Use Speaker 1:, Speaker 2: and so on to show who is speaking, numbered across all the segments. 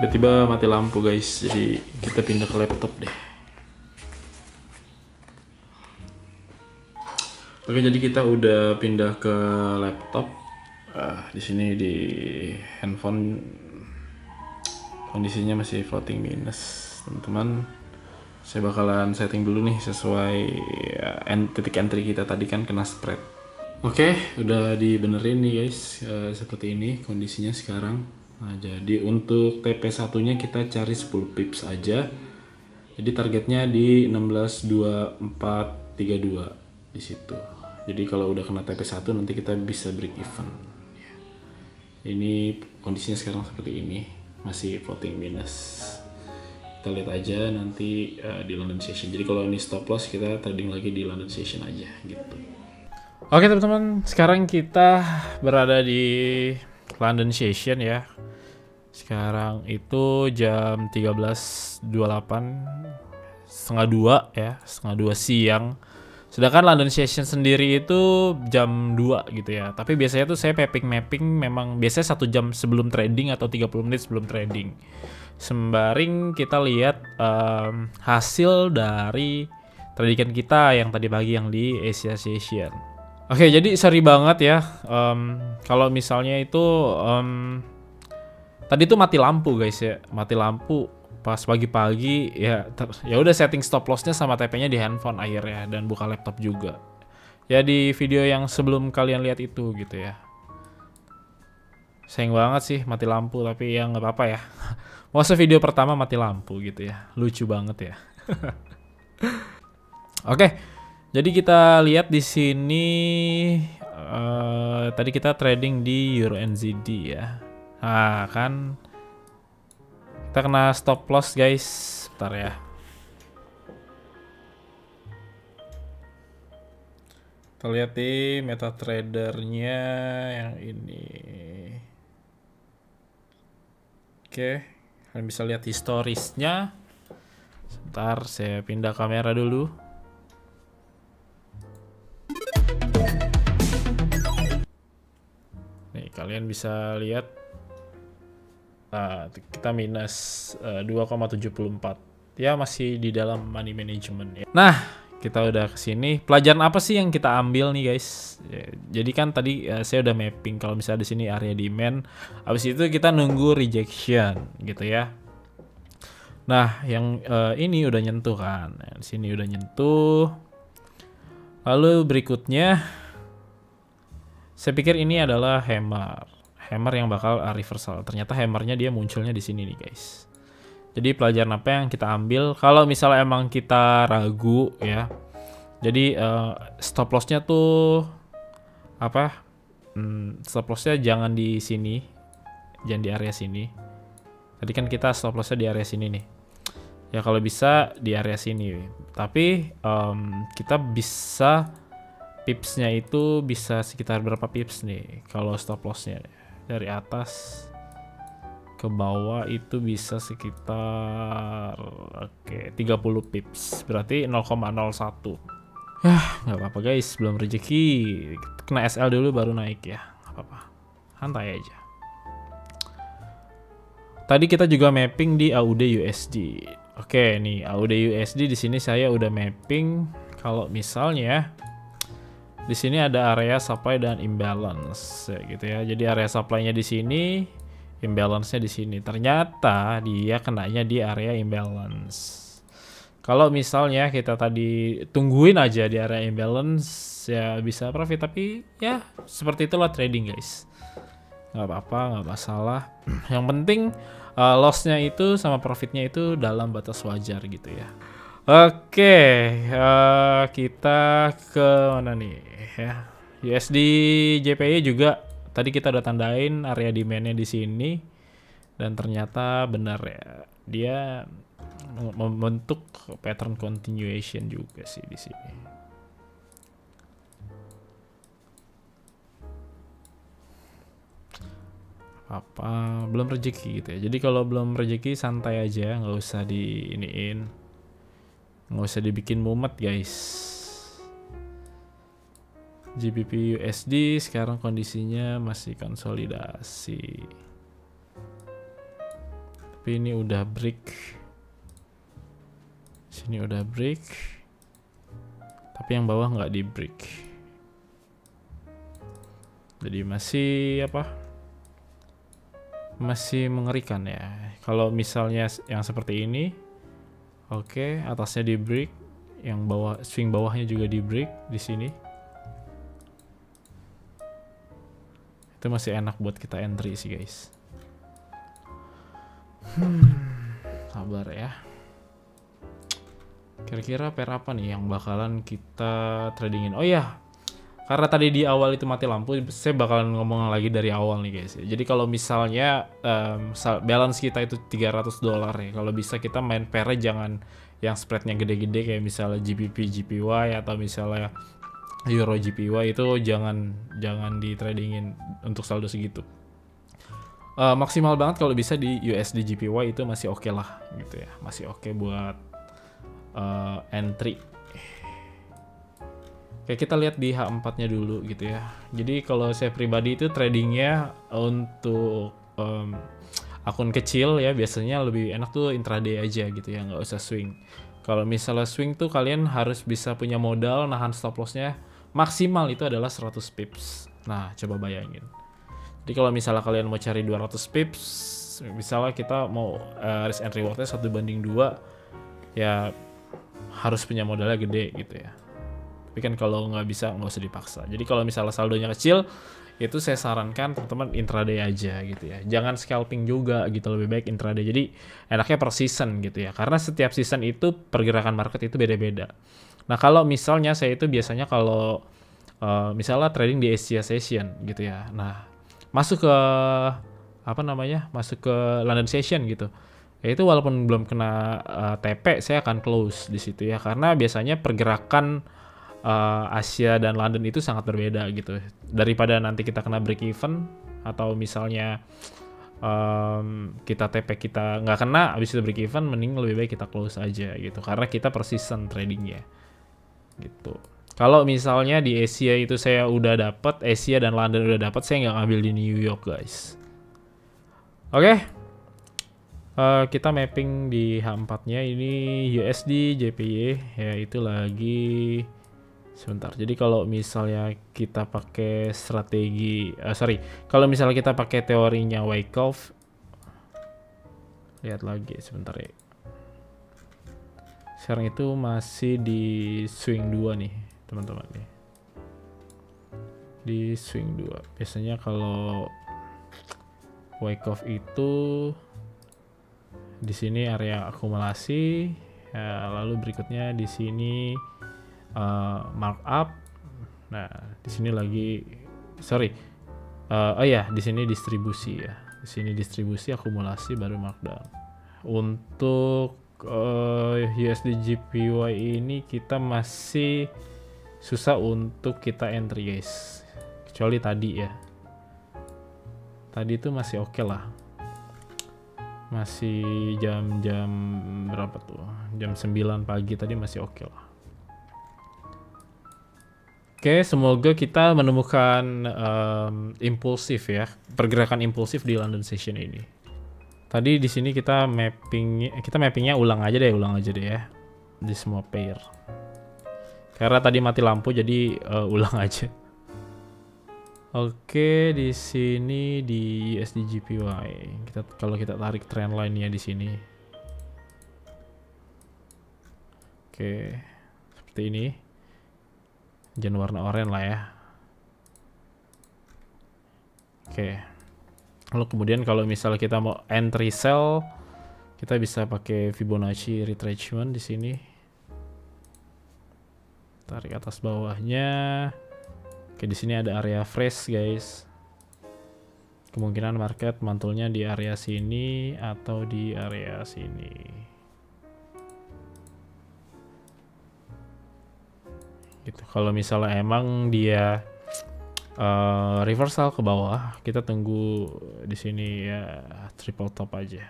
Speaker 1: Tiba-tiba mati lampu guys, jadi kita pindah ke laptop deh. Oke, jadi kita udah pindah ke laptop. Di sini di handphone kondisinya masih floating minus, teman-teman. Saya bakalan setting dulu nih sesuai titik entry kita tadi kan kena spread. Oke, udah dibenerin nih guys, seperti ini kondisinya sekarang. Nah, jadi untuk TP1-nya kita cari 10 pips aja. Jadi targetnya di 16.2432 di situ. Jadi kalau udah kena TP1 nanti kita bisa break even. Ini kondisinya sekarang seperti ini, masih floating minus. Kita lihat aja nanti di London Session. Jadi kalau ini stop loss kita trading lagi di London Session aja gitu. Oke teman-teman, sekarang kita berada di London Session ya. Sekarang itu jam 13.28, setengah 2 ya, setengah 2 siang. Sedangkan London Session sendiri itu jam 2 gitu ya. Tapi biasanya tuh saya mapping memang biasanya 1 jam sebelum trading atau 30 menit sebelum trading. Sembari kita lihat hasil dari tradingan kita yang tadi pagi yang di Asia Session. Oke, jadi sorry banget ya. Kalau misalnya itu tadi tuh mati lampu guys ya, mati lampu pas pagi-pagi ya. Ya udah setting stop lossnya sama TP-nya di handphone akhirnya dan buka laptop juga. Ya di video yang sebelum kalian lihat itu gitu ya. Sayang banget sih mati lampu, tapi ya nggak apa-apa ya. Masa video pertama mati lampu gitu ya, lucu banget ya. Oke, jadi kita lihat di sini tadi kita trading di Euro NZD ya. Nah kan kita kena stop loss guys, bentar ya. Kita lihat di MetaTrader-nya yang ini. Oke, kalian bisa lihat historisnya. Sebentar, saya pindah kamera dulu. Nih, kalian bisa lihat. Nah, kita minus 2,74. Ya, masih di dalam money management ya. Nah, kita udah kesini. Pelajaran apa sih yang kita ambil nih guys? Ya, jadi kan tadi saya udah mapping kalau misalnya di sini area demand. Habis itu kita nunggu rejection gitu ya. Nah, yang ini udah nyentuh kan. Di sini udah nyentuh. Lalu berikutnya saya pikir ini adalah hammer yang bakal reversal. Ternyata hammernya dia munculnya di sini nih guys. Jadi pelajaran apa yang kita ambil kalau misalnya emang kita ragu ya. Jadi stop lossnya tuh apa? Stop lossnya jangan di sini, jangan di area sini. Tadi kan kita stop lossnya di area sini nih. Ya kalau bisa di area sini. Tapi kita bisa pipsnya itu bisa sekitar berapa pips nih kalau stop lossnya dari atas ke bawah itu bisa sekitar 30 pips, berarti 0,01. Ya nggak apa-apa guys, belum rezeki, kena SL dulu baru naik ya, nggak apa-apa, santai aja. Tadi kita juga mapping di AUD USD. Oke nih AUD USD di sini saya udah mapping kalau misalnya di sini ada area supply dan imbalance ya gitu ya. Jadi area supply-nya di sini, imbalance-nya di sini. Ternyata dia kenanya di area imbalance. Kalau misalnya kita tadi tungguin aja di area imbalance ya bisa profit, tapi ya seperti itulah trading guys. Nggak apa-apa, nggak masalah. Yang penting loss-nya itu sama profitnya itu dalam batas wajar gitu ya. Oke, kita ke mana nih ya? USD JPY juga tadi kita udah tandain area demand-nya di sini dan ternyata benar ya. Dia membentuk pattern continuation juga sih di sini. Apa belum rezeki gitu ya. Jadi kalau belum rezeki santai aja, nggak usah diiniin. Nggak usah dibikin mumet guys. GBP USD sekarang kondisinya masih konsolidasi. Tapi ini udah break. Sini udah break. Tapi yang bawah nggak di break. Jadi masih apa? Masih mengerikan ya. Kalau misalnya yang seperti ini, oke, atasnya di break, yang bawah swing bawahnya juga di break di sini. Itu masih enak buat kita entry sih guys. Sabar ya. Kira-kira pair apa nih yang bakalan kita tradingin? Oh iya, karena tadi di awal itu mati lampu, saya bakalan ngomong lagi dari awal nih guys. Jadi kalau misalnya balance kita itu $300 ya, kalau bisa kita main pairnya jangan yang spreadnya gede-gede kayak misalnya GBP GPY atau misalnya Euro GPY, itu jangan di tradingin untuk saldo segitu. Maksimal banget kalau bisa di USD GPY, itu masih oke lah gitu ya, masih oke buat entry. Oke, kita lihat di H4-nya dulu gitu ya. Jadi kalau saya pribadi itu tradingnya untuk akun kecil ya, biasanya lebih enak tuh intraday aja gitu ya, nggak usah swing. Kalau misalnya swing tuh kalian harus bisa punya modal, nahan stop loss-nya maksimal itu adalah 100 pips. Nah, coba bayangin. Jadi kalau misalnya kalian mau cari 200 pips, misalnya kita mau risk and reward-nya 1:2, ya harus punya modalnya gede gitu ya. Tapi kan kalau nggak bisa, nggak usah dipaksa. Jadi kalau misalnya saldonya kecil, itu saya sarankan teman-teman intraday aja gitu ya. Jangan scalping juga gitu, lebih baik intraday. Jadi enaknya per season gitu ya. Karena setiap season itu pergerakan market itu beda-beda. Nah kalau misalnya saya itu biasanya kalau misalnya trading di Asia Session gitu ya. Nah masuk ke apa namanya? Masuk ke London Session gitu. Ya itu walaupun belum kena TP, saya akan close di situ ya, karena biasanya pergerakan Asia dan London itu sangat berbeda gitu. Daripada nanti kita kena break even atau misalnya kita TP kita nggak kena, habis itu break even, mending lebih baik kita close aja gitu, karena kita per season trading ya gitu. Kalau misalnya di Asia itu saya udah dapat, Asia dan London udah dapat, saya nggak ngambil di New York guys. Oke. Kita mapping di H4-nya ini USD JPY ya, itu lagi sebentar. Jadi kalau misalnya kita pakai strategi kalau misalnya kita pakai teorinya Wyckoff, lihat lagi sebentar ya. Sekarang itu masih di swing 2 nih teman-teman nih. Di swing 2. Biasanya kalau Wyckoff itu di sini area akumulasi, ya, lalu berikutnya di sini markup. Nah, di sini lagi di sini distribusi ya. Di sini distribusi, akumulasi, baru markdown. Untuk USD JPY ini kita masih susah untuk kita entry guys. Kecuali tadi ya. Tadi itu masih oke lah. Masih jam berapa tuh? Jam 9 pagi tadi masih oke lah. Oke, semoga kita menemukan impulsif ya, pergerakan impulsif di London Session ini. Tadi di sini kita mappingnya ulang aja deh ya di semua pair. Karena tadi mati lampu jadi ulang aja. Oke, di sini di USD JPY. Kalau kita tarik trend line-nya di sini. Oke, seperti ini. Jangan warna oranye lah ya. Oke. Lalu kemudian kalau misalnya kita mau entry sell, kita bisa pakai Fibonacci retracement di sini. Tarik atas bawahnya. Oke, di sini ada area fresh guys. Kemungkinan market mantulnya di area sini atau di area sini. Gitu. Kalau misalnya emang dia reversal ke bawah, kita tunggu di sini ya triple top aja.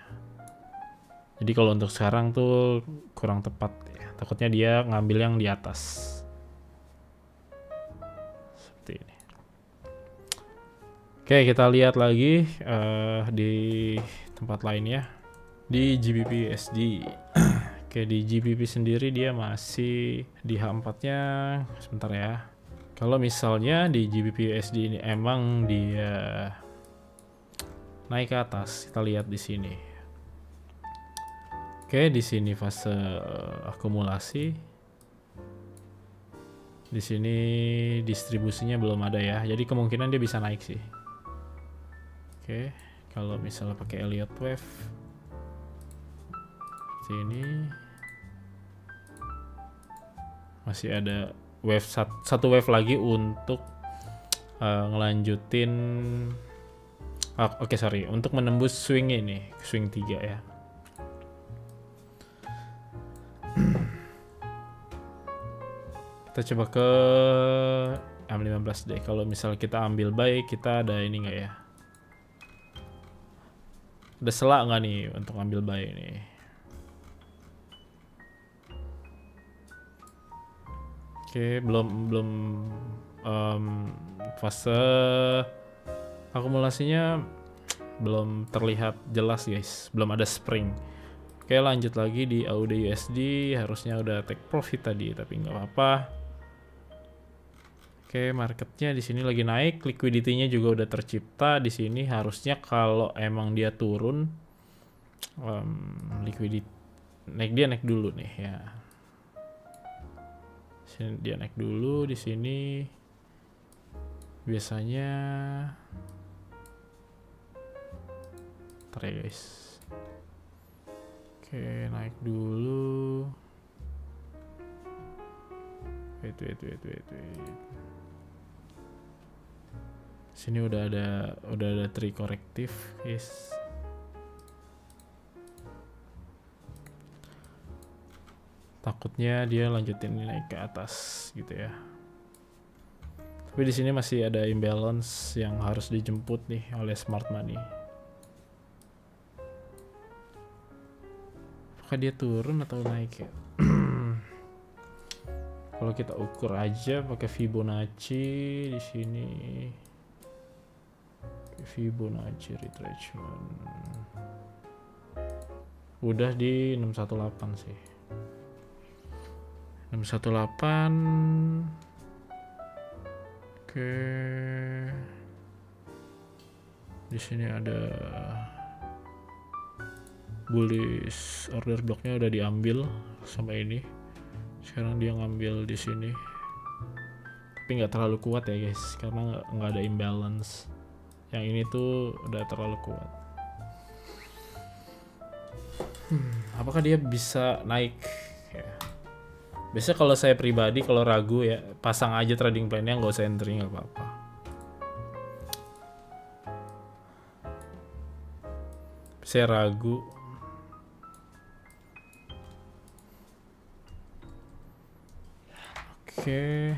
Speaker 1: Jadi kalau untuk sekarang tuh kurang tepat ya. Takutnya dia ngambil yang di atas. Seperti ini. Oke, kita lihat lagi di tempat lainnya. di GBP USD. Oke, di GBP sendiri dia masih di H4-nya. Sebentar ya. Kalau misalnya di GBP USD ini emang dia naik ke atas, kita lihat di sini. Oke, di sini fase akumulasi. Di sini distribusinya belum ada ya. Jadi kemungkinan dia bisa naik sih. Oke, kalau misalnya pakai Elliott Wave sini masih ada wave satu wave lagi untuk ngelanjutin sorry, untuk menembus swing ini, swing 3 ya. Kita coba ke M15 deh. Kalau misal kita ambil buy, kita ada ini nggak ya? Ada selak nggak nih untuk ambil buy ini? Oke, belum fase akumulasinya belum terlihat jelas guys, belum ada spring. Oke, lanjut lagi di AUD USD, harusnya udah take profit tadi, tapi nggak apa-apa. Oke, marketnya di sini lagi naik, liquidity-nya juga udah tercipta di sini. Harusnya kalau emang dia turun, liquidity naik dulu nih ya. Sini dia naik dulu di sini. Biasanya, ntar ya guys. Oke, naik dulu. Wait. Sini udah ada tree korektif, guys. Takutnya dia lanjutin naik ke atas gitu ya. Tapi di sini masih ada imbalance yang harus dijemput nih oleh smart money. Apakah dia turun atau naik ya? Kalau kita ukur aja pakai Fibonacci di sini. Fibonacci retracement. Udah di 618 sih. 618. Oke. Di sini ada bullish order blocknya udah diambil sama ini. Sekarang dia ngambil di sini. Tapi nggak terlalu kuat ya guys, karena nggak ada imbalance. Yang ini tuh udah terlalu kuat. Apakah dia bisa naik? Ya. Biasanya kalau saya pribadi kalau ragu ya pasang aja trading plan-nya, nggak usah entry, nggak apa-apa. Saya ragu. Oke.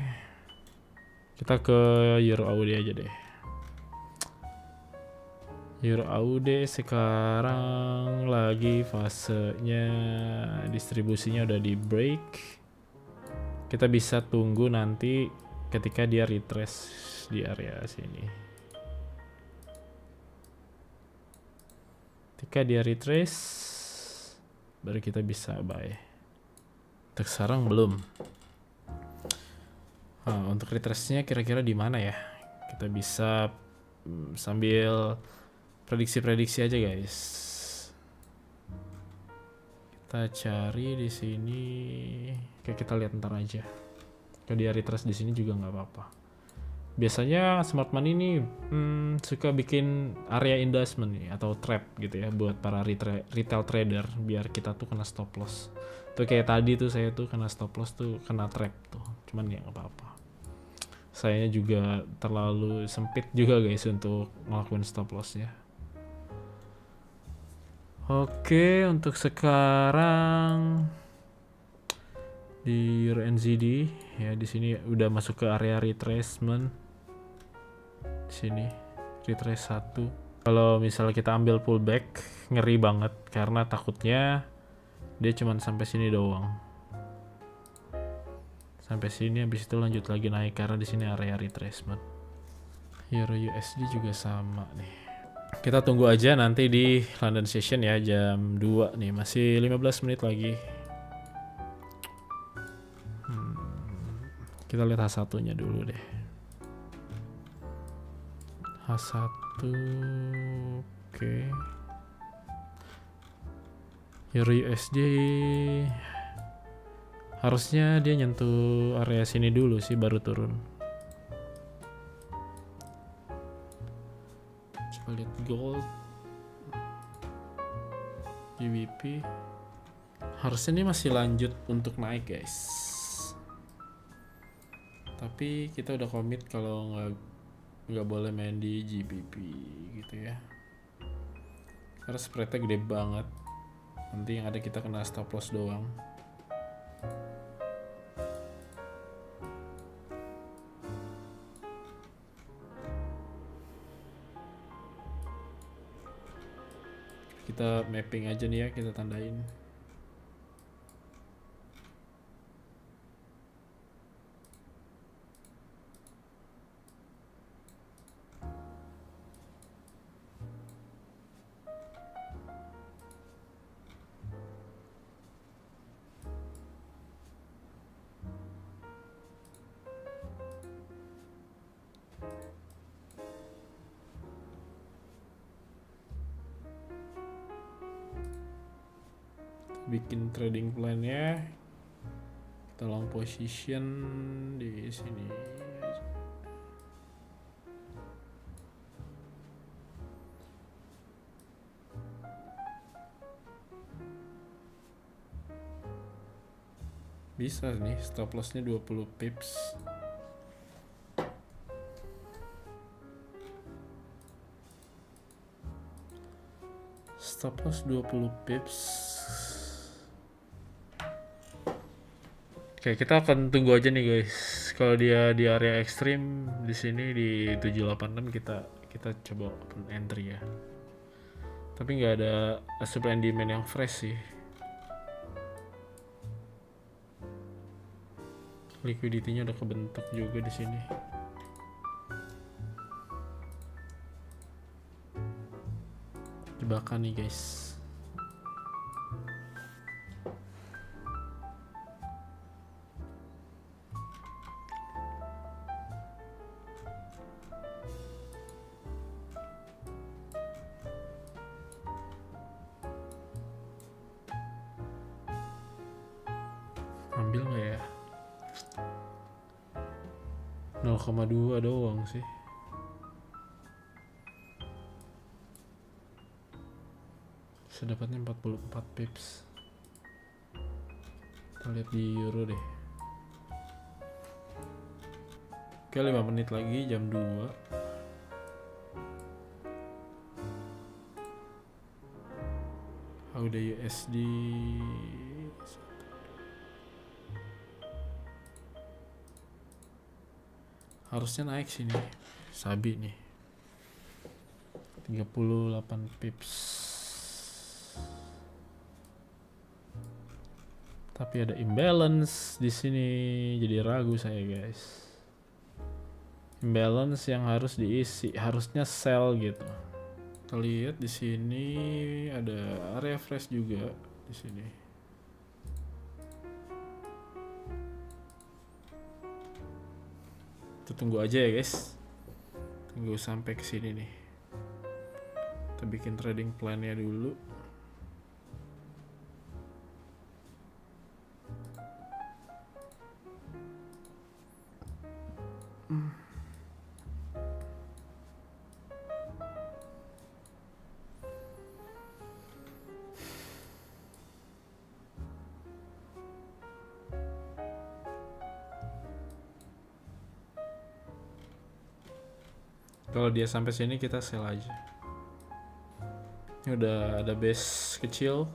Speaker 1: Kita ke Euro AUD aja deh. Euro AUD sekarang lagi fasenya distribusinya udah di break. Kita bisa tunggu nanti ketika dia retrace di area sini. Ketika dia retrace baru kita bisa buy. Untuk sekarang belum. Untuk retrace-nya kira-kira di mana ya? Kita bisa sambil prediksi-prediksi aja guys. Kita cari di sini. Oke, kita lihat ntar aja. Kalau dia retrace di sini juga nggak apa-apa. Biasanya smart money ini suka bikin area investment nih, atau trap gitu ya buat para retail trader biar kita tuh kena stop loss. Tuh kayak tadi tuh saya tuh kena stop loss tuh, kena trap tuh. Cuman ya nggak apa-apa. Sayanya juga terlalu sempit juga guys untuk ngelakuin stop loss ya. Oke, untuk sekarang di Euro NZD ya, di sini udah masuk ke area retracement. Di sini retrace 1. Kalau misalnya kita ambil pullback, ngeri banget karena takutnya dia cuman sampai sini doang. Sampai sini, habis itu lanjut lagi naik karena di sini area retracement. Euro USD juga sama nih. Kita tunggu aja nanti di London Session ya jam 2 nih, masih 15 menit lagi. Kita lihat H1-nya dulu deh. H1, oke. Euro USD harusnya dia nyentuh area sini dulu sih baru turun. Coba lihat gold, GBP. Harusnya ini masih lanjut untuk naik guys. Tapi kita udah komit kalau nggak boleh main di GBP gitu ya. Karena spreadnya gede banget. Nanti yang ada kita kena stop loss doang. Kita mapping aja nih ya, kita tandain. Bikin trading plan ya, kita long position di sini aja. Bisa nih stop lossnya 20 pips. Stop loss 20 pips. Oke, kita akan tunggu aja nih guys. Kalau dia di area ekstrim di sini di 786 kita coba open entry ya. Tapi nggak ada supply and demand yang fresh sih. Liquidity-nya udah kebentuk juga di sini. Jebakan nih guys. Ambil nggak ya? 0,2 doang sih. Sedapatnya 44 pips. Kita lihat di euro deh. Oke, 5 menit lagi jam 2. Udah USD harusnya naik sini, sabi nih 38 pips, tapi ada imbalance di sini, jadi ragu saya guys. Imbalance yang harus diisi, harusnya sell gitu. Kita lihat di sini ada area fresh juga di sini. Kita tunggu aja ya guys. Tunggu sampai ke sini nih. Kita bikin trading plan-nya dulu. Kalau dia sampai sini kita sell aja. Ini udah ada base kecil.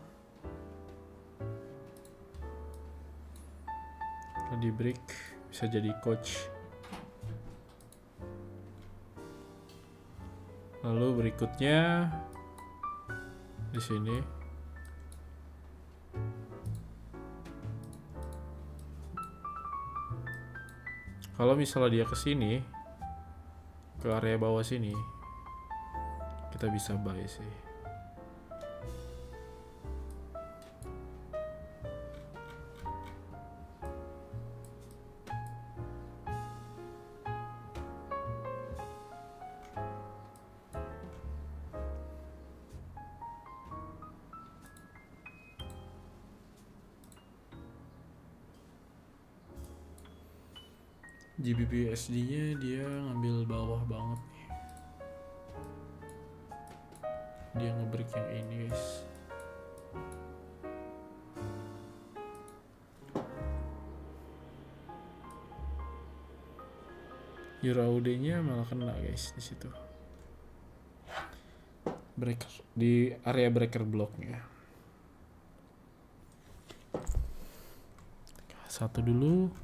Speaker 1: Kalau di break bisa jadi coach. Lalu berikutnya di sini kalau misalnya dia ke sini, ke area bawah sini, kita kita bisa buy sih. GBP USD-nya dia ngambil bawah banget nih. Dia ngebreak yang ini, guys. Euro AUD-nya malah kena, guys, di situ. Breaker di area breaker blocknya. Satu dulu.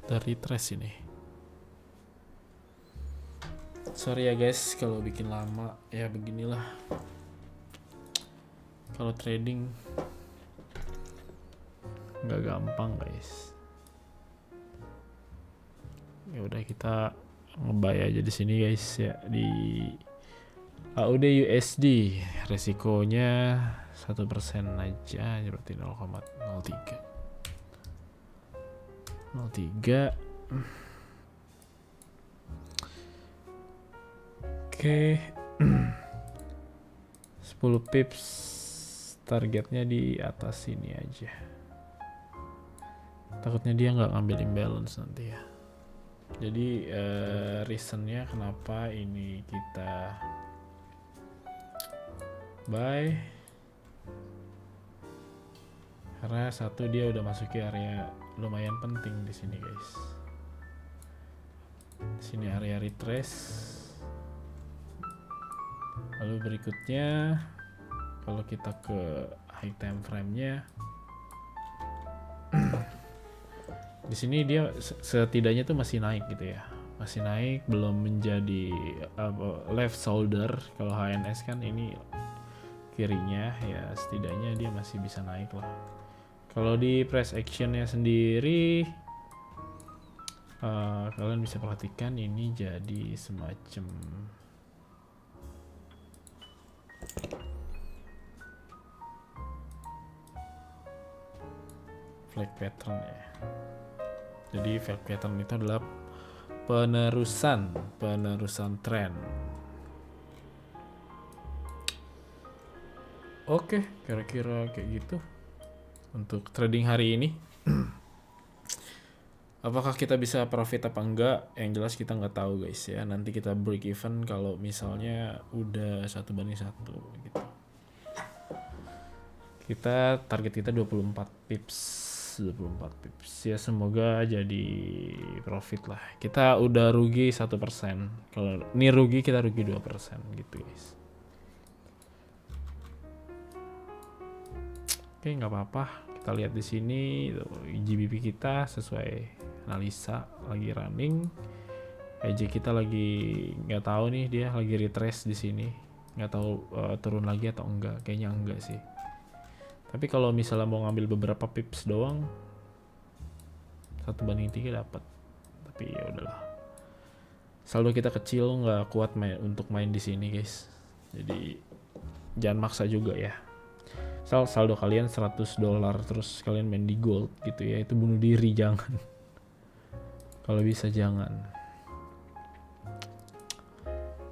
Speaker 1: Dari trace ini. Sorry ya guys kalau bikin lama, ya beginilah. Kalau trading nggak gampang guys. Ya udah kita ngebay aja di sini guys ya, di AUD USD resikonya 1% aja, berarti 0,03. 03. Oke. 10 pips targetnya di atas sini aja. Takutnya dia nggak ngambil imbalance nanti ya. Jadi reasonnya kenapa ini kita buy, karena satu dia udah masuk ke area lumayan penting di sini guys. Di sini area retrace. Lalu berikutnya kalau kita ke high time frame-nya, di sini dia setidaknya tuh masih naik gitu ya, masih naik, belum menjadi left shoulder. Kalau HNS kan ini kirinya, ya setidaknya dia masih bisa naik lah. Kalau di price actionnya sendiri, kalian bisa perhatikan ini jadi semacam flag pattern ya. Jadi flag pattern itu adalah penerusan trend. Oke, kira-kira kayak gitu untuk trading hari ini. Apakah kita bisa profit apa enggak? Yang jelas kita nggak tahu guys ya. Nanti kita break even kalau misalnya udah 1:1 gitu. Kita target kita 24 pips. Ya semoga jadi profit lah. Kita udah rugi 1%. Kalau ini rugi, kita rugi 2% gitu guys. Oke, nggak apa-apa. Kita lihat di sini GBP kita sesuai analisa lagi running. EJ kita lagi nggak tahu nih, dia lagi retrace di sini. Nggak tahu turun lagi atau enggak. Kayaknya enggak sih. Tapi kalau misalnya mau ngambil beberapa pips doang, 1:3 dapat. Tapi ya udahlah. Saldo kita kecil, nggak kuat untuk main di sini guys. Jadi jangan maksa juga ya. Saldo kalian $100 terus kalian main di gold gitu ya, itu bunuh diri, jangan. Kalau bisa jangan.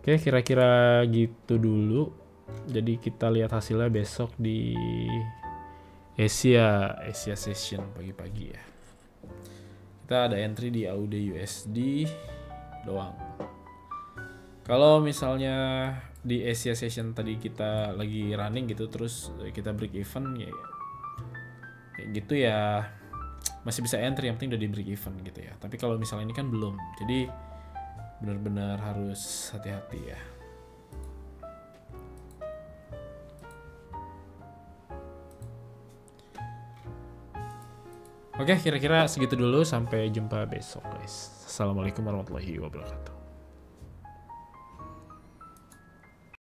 Speaker 1: Oke, kira-kira gitu dulu. Jadi kita lihat hasilnya besok di Asia session pagi-pagi ya. Kita ada entry di AUD USD doang. Kalau misalnya di Asia session tadi kita lagi running gitu, terus kita break even ya kayak gitu ya, masih bisa entry, yang penting udah di break even gitu ya. Tapi kalau misalnya ini kan belum, jadi benar-benar harus hati-hati ya. Oke, kira-kira segitu dulu. Sampai jumpa besok guys. Assalamualaikum warahmatullahi wabarakatuh.